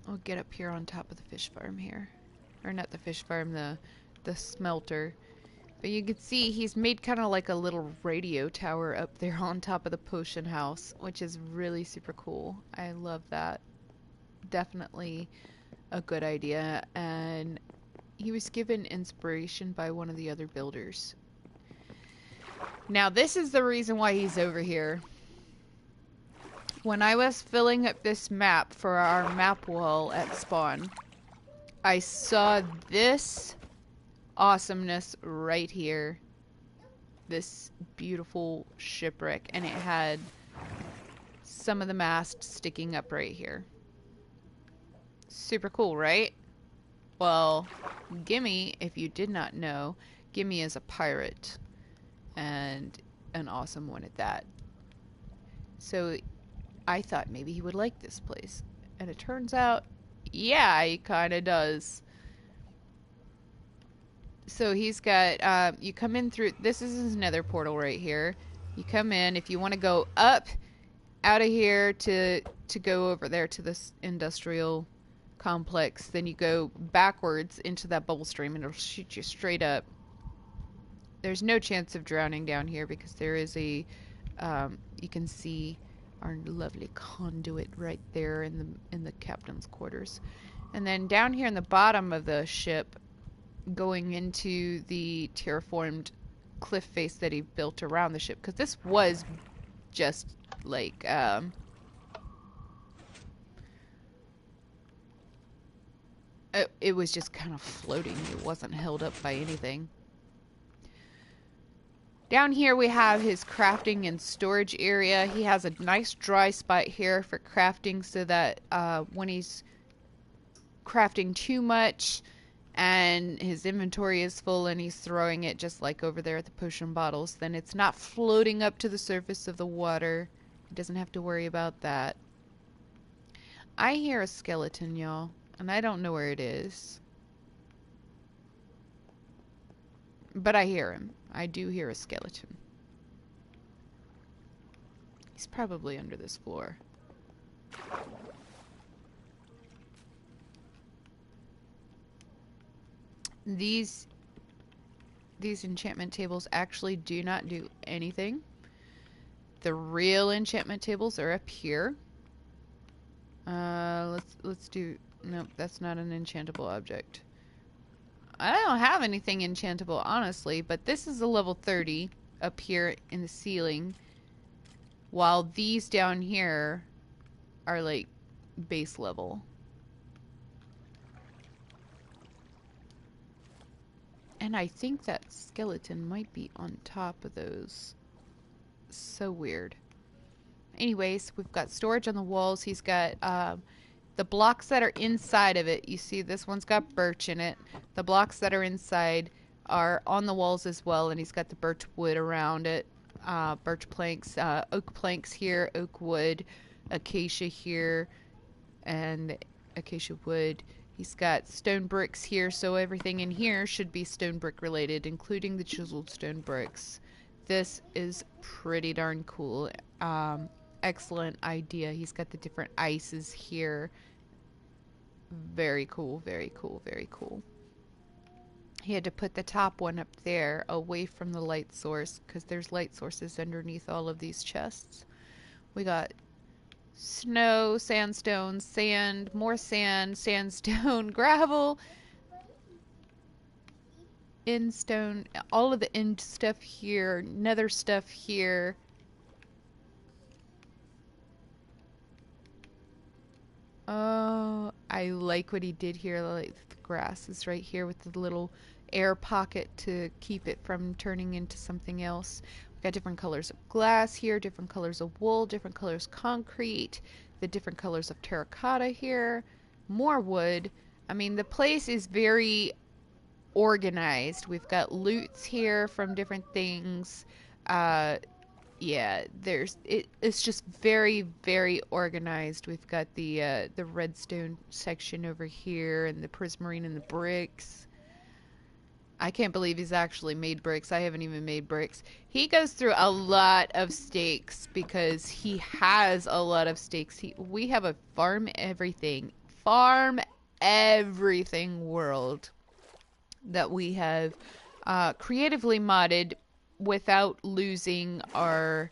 I'll get up here on top of the fish farm here. Or not the fish farm, the smelter. But you can see he's made kind of like a little radio tower up there on top of the potion house, which is really super cool. I love that. Definitely a good idea, and he was given inspiration by one of the other builders. Now this is the reason why he's over here. When I was filling up this map for our map wall at spawn, I saw this awesomeness right here. This beautiful shipwreck, and it had some of the mast sticking up right here. Super cool, right? Well, Gimme, if you did not know, Gimme is a pirate, and an awesome one at that. So I thought maybe he would like this place, and it turns out, yeah, he kind of does. So he's got, you come in through, this is his nether portal right here. You come in, if you want to go up out of here to go over there to this industrial complex, then you go backwards into that bubble stream and it'll shoot you straight up. There's no chance of drowning down here because there is a, you can see our lovely conduit right there in the captain's quarters. And then down here in the bottom of the ship, going into the terraformed cliff face that he built around the ship, because this was just like it was just kind of floating. It wasn't held up by anything. Down here we have his crafting and storage area. He has a nice dry spot here for crafting so that when he's crafting too much and his inventory is full and he's throwing it just like over there at the potion bottles, then it's not floating up to the surface of the water. He doesn't have to worry about that. I hear a skeleton, y'all, and I don't know where it is. But I hear him. I do hear a skeleton. He's probably under this floor. These enchantment tables actually do not do anything. The real enchantment tables are up here. Let's do... Nope, that's not an enchantable object. I don't have anything enchantable, honestly, but this is a level 30 up here in the ceiling, while these down here are like base level. And I think that skeleton might be on top of those. So weird. Anyways, we've got storage on the walls. He's got the blocks that are inside of it. You see this one's got birch in it. The blocks that are inside are on the walls as well, and he's got the birch wood around it. Birch planks, oak planks here, oak wood, acacia here, and acacia wood. He's got stone bricks here, so everything in here should be stone brick related, including the chiseled stone bricks. This is pretty darn cool. Excellent idea. He's got the different ices here. Very cool, very cool, very cool. He had to put the top one up there away from the light source because there's light sources underneath all of these chests. We got snow, sandstone, sand, more sand, sandstone, gravel, end stone, all of the end stuff here, nether stuff here. Oh, I like what he did here. Like the grass is right here with the little air pocket to keep it from turning into something else. We've got different colors of glass here, different colors of wool, different colors of concrete, the different colors of terracotta here, more wood. I mean, the place is very organized. We've got loots here from different things. Yeah, it's just very, very organized. We've got the redstone section over here and the prismarine and the bricks. I can't believe he's actually made bricks. I haven't even made bricks. He goes through a lot of stakes because he has a lot of stakes. We have a farm everything world that we have creatively modded without losing our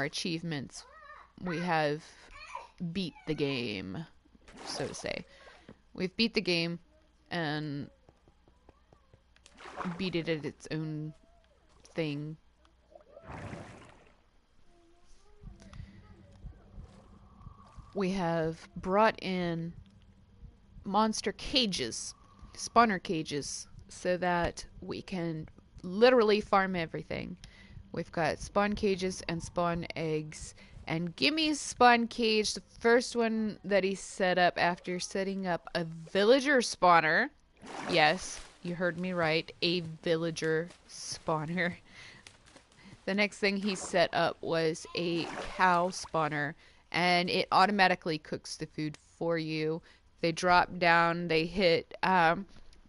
achievements. We have beat the game, so to say. We've beat the game and beat it at its own thing. We have brought in monster cages, spawner cages, so that we can literally farm everything. We've got spawn cages and spawn eggs. And Gimmy's spawn cage, the first one that he set up after setting up a villager spawner. Yes, you heard me right, a villager spawner. The next thing he set up was a cow spawner, and it automatically cooks the food for you. They drop down, they hit a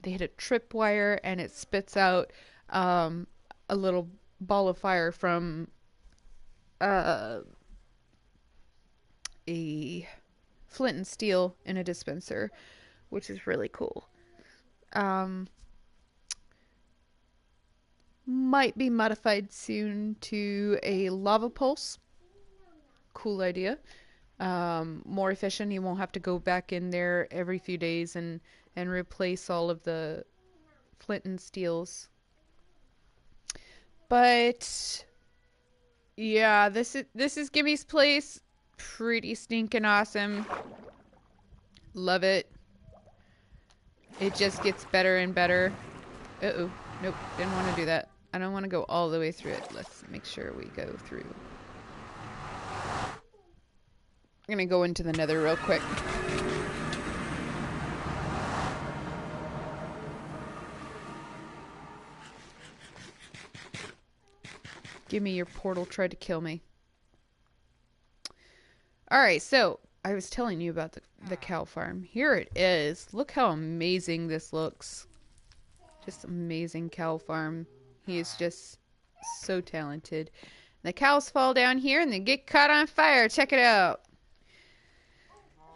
tripwire, and it spits out a little ball of fire from a flint and steel in a dispenser, which is really cool. Might be modified soon to a lava pulse. Cool idea. More efficient. You won't have to go back in there every few days and replace all of the flint and steels. But yeah, this is Gimmy's place. Pretty stinking awesome. Love it. It just gets better and better. Uh-oh. Nope. Didn't want to do that. I don't want to go all the way through it. Let's make sure we go through. I'm going to go into the nether real quick. Give me your portal. Tried to kill me. Alright, so I was telling you about the cow farm. Here it is. Look how amazing this looks. Just amazing cow farm. He is just so talented. The cows fall down here and they get caught on fire. Check it out.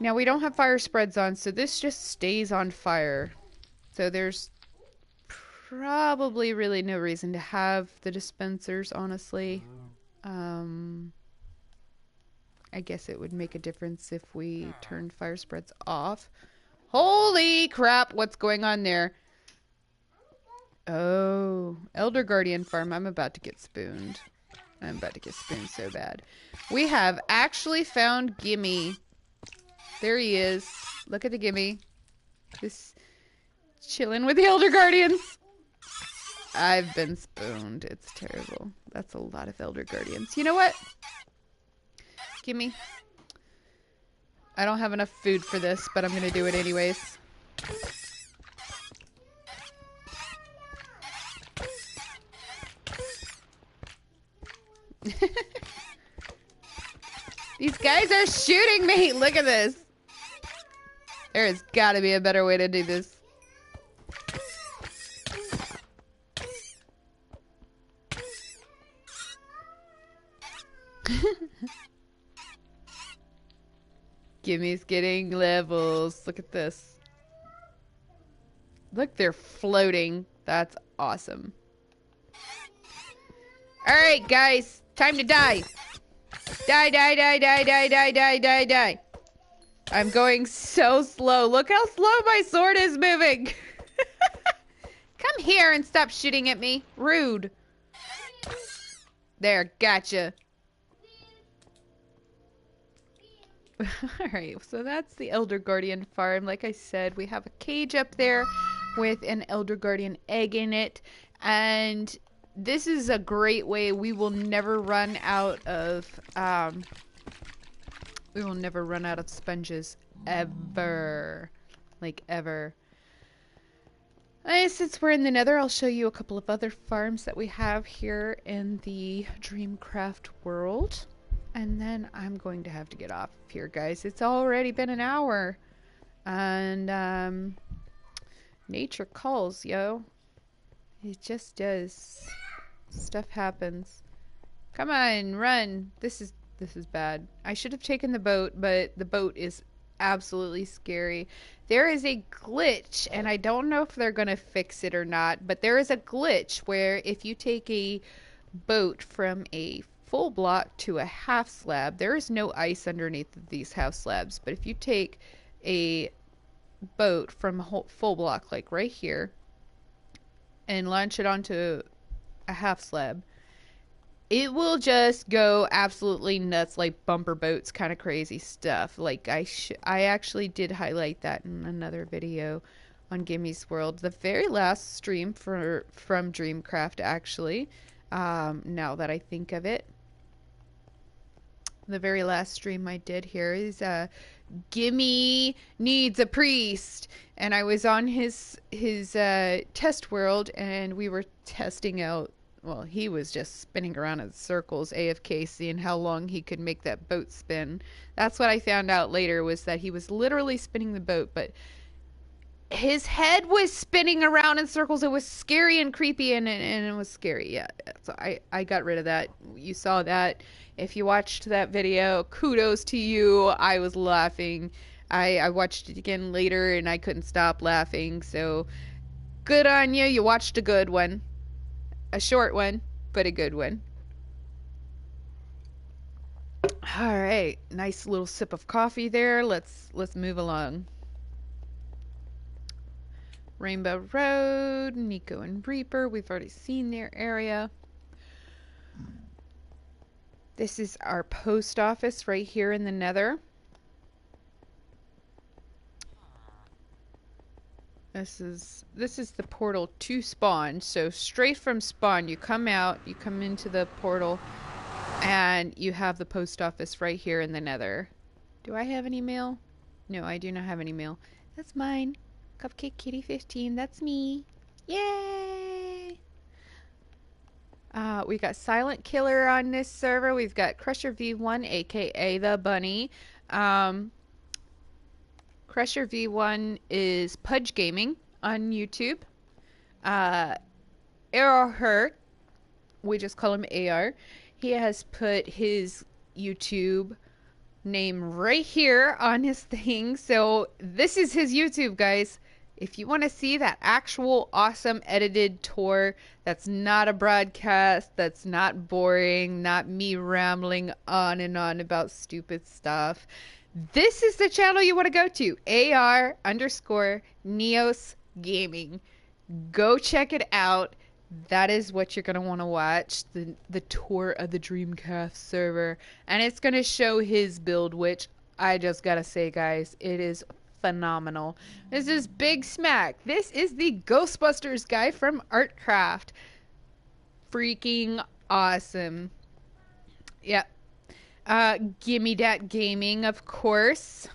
Now we don't have fire spreads on, so this just stays on fire. So there's probably really no reason to have the dispensers, honestly. I guess it would make a difference if we turned fire spreads off. Holy crap, what's going on there? Oh, Elder Guardian Farm. I'm about to get spooned. I'm about to get spooned so bad. We have actually found Gimme. There he is. Look at the Gimme. Just chilling with the Elder Guardians. I've been spooned. It's terrible. That's a lot of Elder Guardians. You know what? Gimme. I don't have enough food for this, but I'm gonna do it anyways. These guys are shooting me! Look at this! There has got to be a better way to do this. Gimmy's getting levels. Look at this. Look, they're floating. That's awesome. Alright, guys. Time to die. Die, die, die, die, die, die, die, die, die. I'm going so slow. Look how slow my sword is moving. Come here and stop shooting at me. Rude. There, gotcha. Alright, so that's the Elder Guardian farm. Like I said, we have a cage up there with an Elder Guardian egg in it. And this is a great way. We will never run out of sponges ever. Like ever. Since we're in the Nether, I'll show you a couple of other farms that we have here in the Dreamkraft world. And then I'm going to have to get off here, guys. It's already been an hour. And nature calls, yo. It just does. Stuff happens. Come on, run. This is bad. I should have taken the boat, but the boat is absolutely scary. There is a glitch, and I don't know if they're gonna fix it or not, but there is a glitch where if you take a boat from a full block to a half slab, there is no ice underneath these half slabs, but if you take a boat from a full block, like right here, and launch it onto a half slab, it will just go absolutely nuts, like bumper boats, kind of crazy stuff. Like I actually did highlight that in another video on Gimmy's World, the very last stream from Dreamkraft, actually. Now that I think of it, the very last stream I did here is Gimme needs a priest, and I was on his test world, and we were testing out. Well, he was just spinning around in circles, AFK, seeing how long he could make that boat spin. That's what I found out later, was that he was literally spinning the boat, but his head was spinning around in circles. It was scary and creepy, and it was scary. Yeah, so I got rid of that. You saw that. If you watched that video, kudos to you. I was laughing. I watched it again later, and I couldn't stop laughing. So good on you. You watched a good one. A short one, but a good one. All right, nice little sip of coffee there. Let's move along. Rainbow Road, Nico and Reaper. We've already seen their area. This is our post office right here in the Nether. This is the portal to spawn. So straight from spawn, you come out, you come into the portal, and you have the post office right here in the Nether. Do I have any mail? No, I do not have any mail. That's mine. Cupcake Kitty 15. That's me. Yay! We got Silent Killer on this server. We've got Crusher V1, aka the Bunny. Crusher V1 is Pudge Gaming on YouTube. Arrowheart, we just call him AR. He has put his YouTube name right here on his thing. So this is his YouTube, guys. If you want to see that actual awesome edited tour, that's not a broadcast, that's not boring, not me rambling on and on about stupid stuff, this is the channel you want to go to. AR underscore Neos Gaming. Go check it out. That is what you're going to want to watch. The tour of the Dreamkraft server. And it's going to show his build, which I just got to say, guys, it is phenomenal. This is Big Smack. This is the Ghostbusters guy from Artcraft. Freaking awesome. Yep. Gimme Dat Gaming, of course.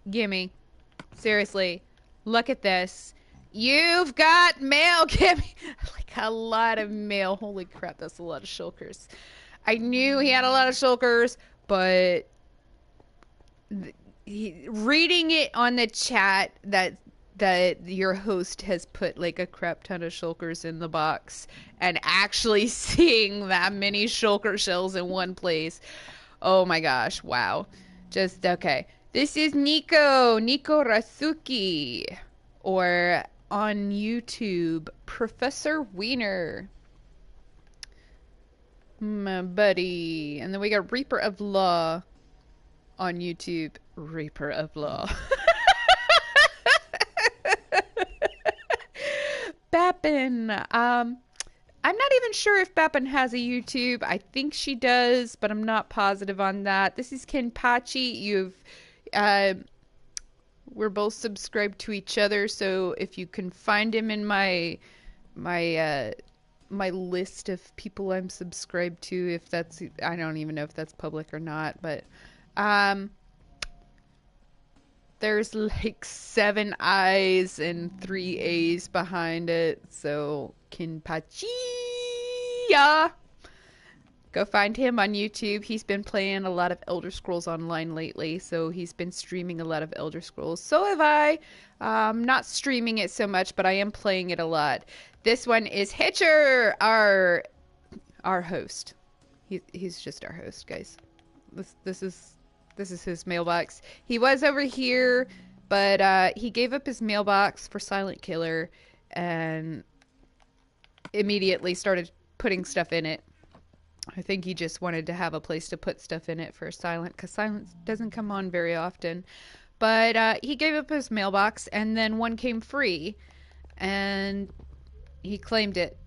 Gimme. Seriously. Look at this. You've got mail, Gimme. Like a lot of mail. Holy crap, that's a lot of shulkers. I knew he had a lot of shulkers, but reading it on the chat that your host has put like a crap ton of shulkers in the box and actually seeing that many shulker shells in one place. Oh my gosh, wow. Just okay. This is Nico Rasuki, or on YouTube, Professor Wiener. My buddy. And then we got Reaper of Law on YouTube. Reaper of Law. Bappin. I'm not even sure if Bappin has a YouTube. I think she does, but I'm not positive on that. This is Kenpachi. We're both subscribed to each other, so if you can find him in my list of people I'm subscribed to, if that's, I don't even know if that's public or not, but there's like 7 I's and 3 A's behind it, so Kinpachi, yeah. Go find him on YouTube. He's been playing a lot of Elder Scrolls Online lately, so he's been streaming a lot of Elder Scrolls. So have I. Not streaming it so much, but I am playing it a lot. This one is Hitcher, our host. He's just our host, guys. This is his mailbox. He was over here, but he gave up his mailbox for Silent Killer and immediately started putting stuff in it. I think he just wanted to have a place to put stuff in it for Silent, because Silent doesn't come on very often. But he gave up his mailbox, and then one came free, and he claimed it.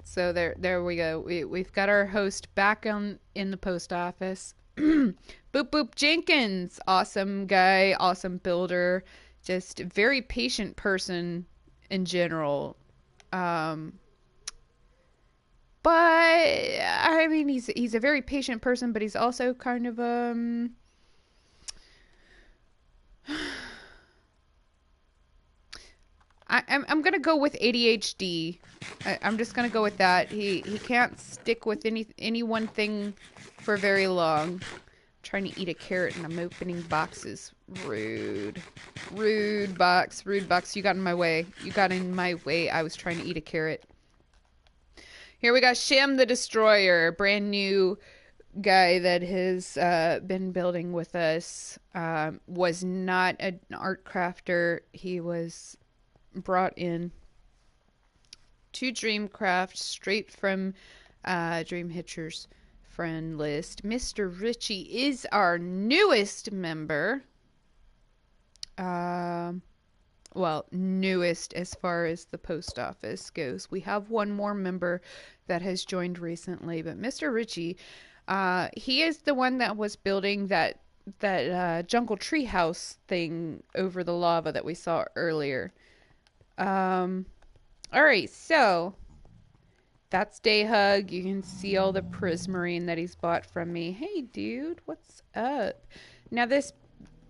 So there we go. We've got our host back in the post office. Boop Boop Jenkins, awesome guy, awesome builder, just very patient person in general. But I mean, he's a very patient person, but he's also kind of I'm gonna go with ADHD. I'm just gonna go with that. He can't stick with any one thing for very long. I'm trying to eat a carrot and I'm opening boxes. Rude box. You got in my way. I was trying to eat a carrot. Here we got Shim the Destroyer, brand new guy that has been building with us. Was not an art crafter. He was brought in to Dreamkraft straight from Dream Hitcher's friend list. Mr. Richie is our newest member. Well, newest as far as the post office goes. We have one more member that has joined recently, but Mr. Richie, he is the one that was building that jungle treehouse thing over the lava that we saw earlier. Alright, so that's Dayhug. You can see all the prismarine that he's bought from me. Hey, dude, what's up? Now, this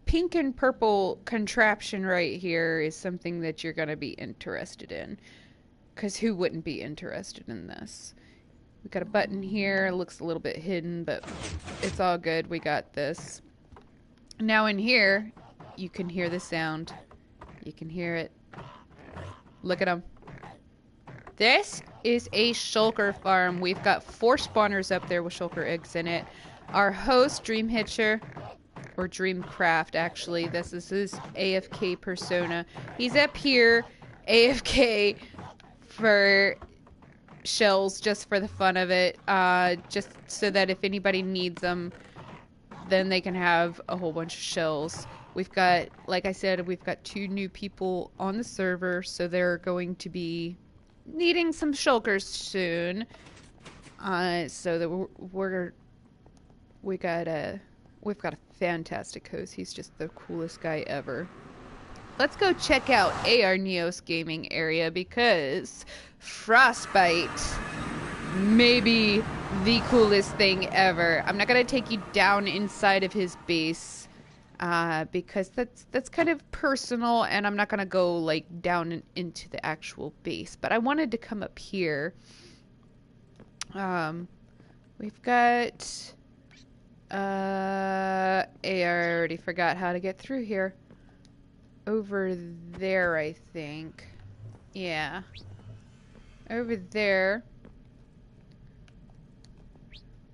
pink and purple contraption right here is something that you're going to be interested in. Because who wouldn't be interested in this? We got a button here. It looks a little bit hidden, but it's all good. We got this. Now in here, you can hear the sound. You can hear it. Look at him. This is a shulker farm. We've got 4 spawners up there with shulker eggs in it. Our host, Dream Hitcher, or Dreamkraft, actually. This is his AFK persona. He's up here, AFK, for shells, just for the fun of it. Just so that if anybody needs them, then they can have a whole bunch of shells. We've got, like I said, we've got 2 new people on the server, so they're going to be needing some shulkers soon. So that we've got a fantastic host. He's just the coolest guy ever. Let's go check out AR Neos gaming area because Frostbite may be the coolest thing ever. I'm not gonna take you down inside of his base because that's kind of personal, and I'm not gonna go like down into the actual base. But I wanted to come up here. We've got I already forgot how to get through here. Over there, I think. Yeah. Over there.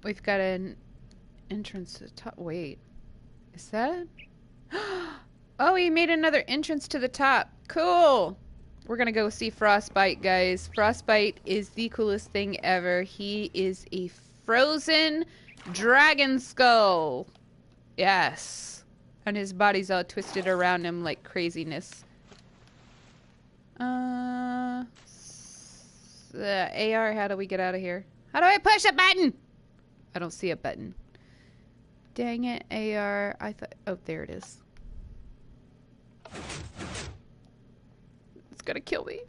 We've got an entrance to the top. Wait. Is that? Oh, he made another entrance to the top. Cool. We're gonna go see Frostbite, guys. Frostbite is the coolest thing ever. He is a frozen dragon skull. Yes. And his body's all twisted around him like craziness. The AR, how do we get out of here? How do I push a button? I don't see a button. Dang it, AR. I thought... Oh, there it is. It's gonna kill me.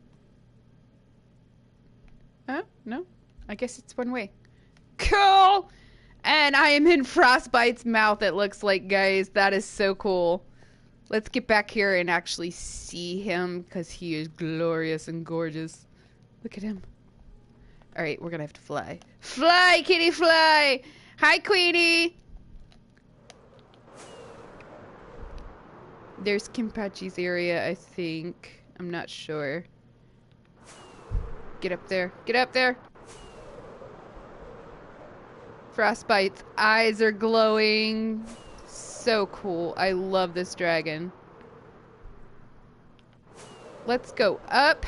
Huh? No? I guess it's one way. Cool! And I am in Frostbite's mouth, it looks like, guys. That is so cool. Let's get back here and actually see him, because he is glorious and gorgeous. Look at him. Alright, we're gonna have to fly. Fly, kitty, fly! Hi, Queenie! There's Kimpachi's area, I think. I'm not sure. Get up there. Get up there! Frostbite's eyes are glowing. So cool. I love this dragon. Let's go up.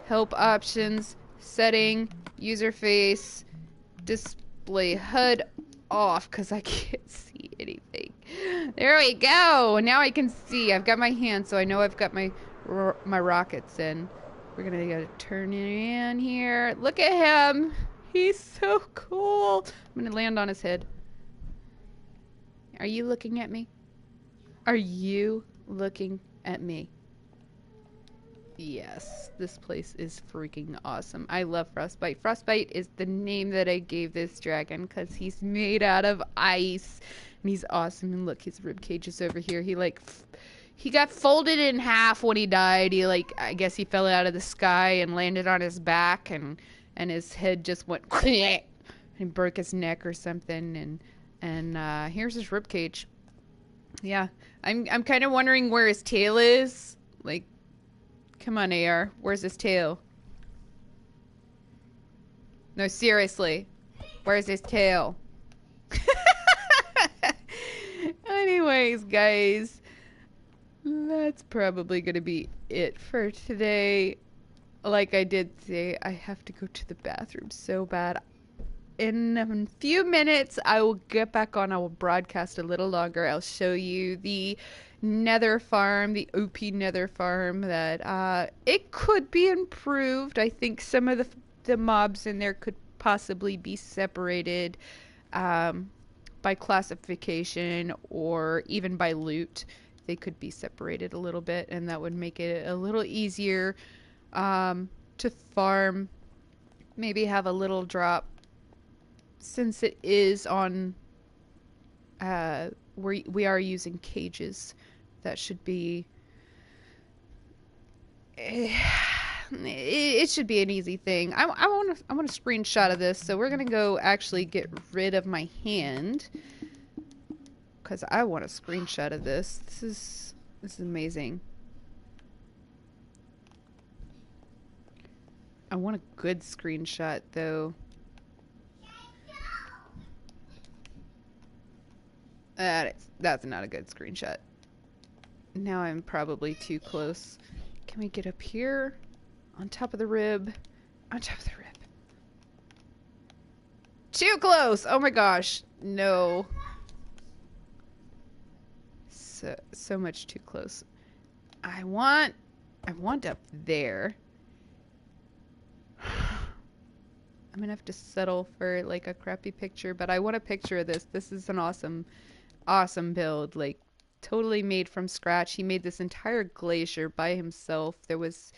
Help options. Setting. User face. Display HUD off because I can't see anything. There we go. Now I can see. I've got my hand, so I know I've got my rockets in. We're gonna gotta turn in here. Look at him. He's so cool. I'm gonna land on his head. Are you looking at me? Are you looking at me? Yes, this place is freaking awesome. I love Frostbite. Frostbite is the name that I gave this dragon because he's made out of ice. And he's awesome. And look, his ribcage is over here. He got folded in half when he died. I guess he fell out of the sky and landed on his back, and his head just went and broke his neck or something. And here's his ribcage. Yeah, I'm kind of wondering where his tail is. Like, come on, AR, where's his tail? No, seriously, where's his tail? Anyways, guys, that's probably gonna be it for today. Like I did say, I have to go to the bathroom so bad. In a few minutes, I will get back on. I will broadcast a little longer. I'll show you the nether farm, the OP nether farm that it could be improved. I think some of the mobs in there could possibly be separated by classification or even by loot. They could be separated a little bit, and that would make it a little easier to farm. Maybe have a little drop. Since it is on, we are using cages, that should be, it should be an easy thing. I want a screenshot of this, so we're gonna go actually get rid of my hand, because I want a screenshot of this. This is amazing. I want a good screenshot, though. That's not a good screenshot. Now I'm probably too close. Can we get up here? On top of the rib. On top of the rib. Too close! Oh my gosh. No. So much too close. I want up there. I'm gonna have to settle for like a crappy picture, but I want a picture of this. This is an awesome build. Like totally made from scratch. He made this entire glacier by himself. There was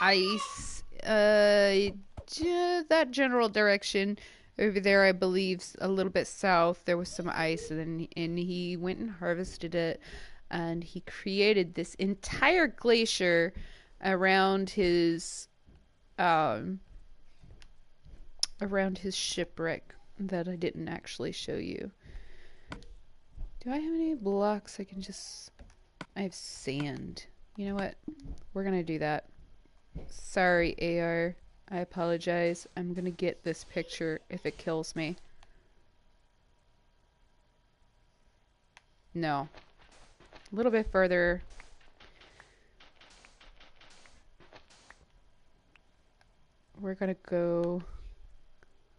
ice that general direction over there, I believe, a little bit south. There was some ice, and he went and harvested it, and he created this entire glacier around his shipwreck that I didn't actually show you. Do I have any blocks I can just... I have sand. You know what? We're gonna do that. Sorry, AR. I apologize. I'm gonna get this picture if it kills me. No. A little bit further. We're gonna go...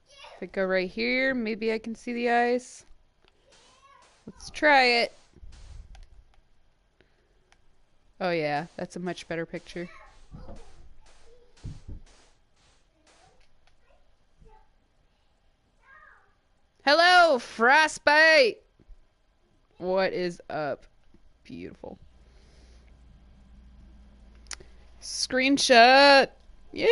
If I go right here, maybe I can see the ice. Let's try it. Oh yeah, that's a much better picture. Hello, Frostbite! What is up? Beautiful. Screenshot! Yeah!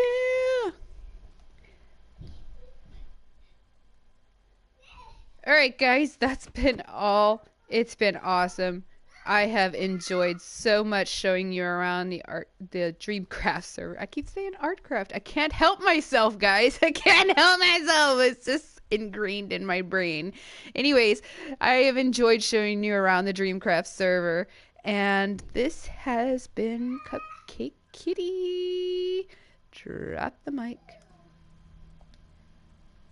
Alright guys, that's been all. It's been awesome. I have enjoyed so much showing you around the Dreamkraft server. I keep saying Artcraft. I can't help myself, guys. I can't help myself. It's just ingrained in my brain. Anyways, I have enjoyed showing you around the Dreamkraft server. And this has been Cupcake Kitty. Drop the mic.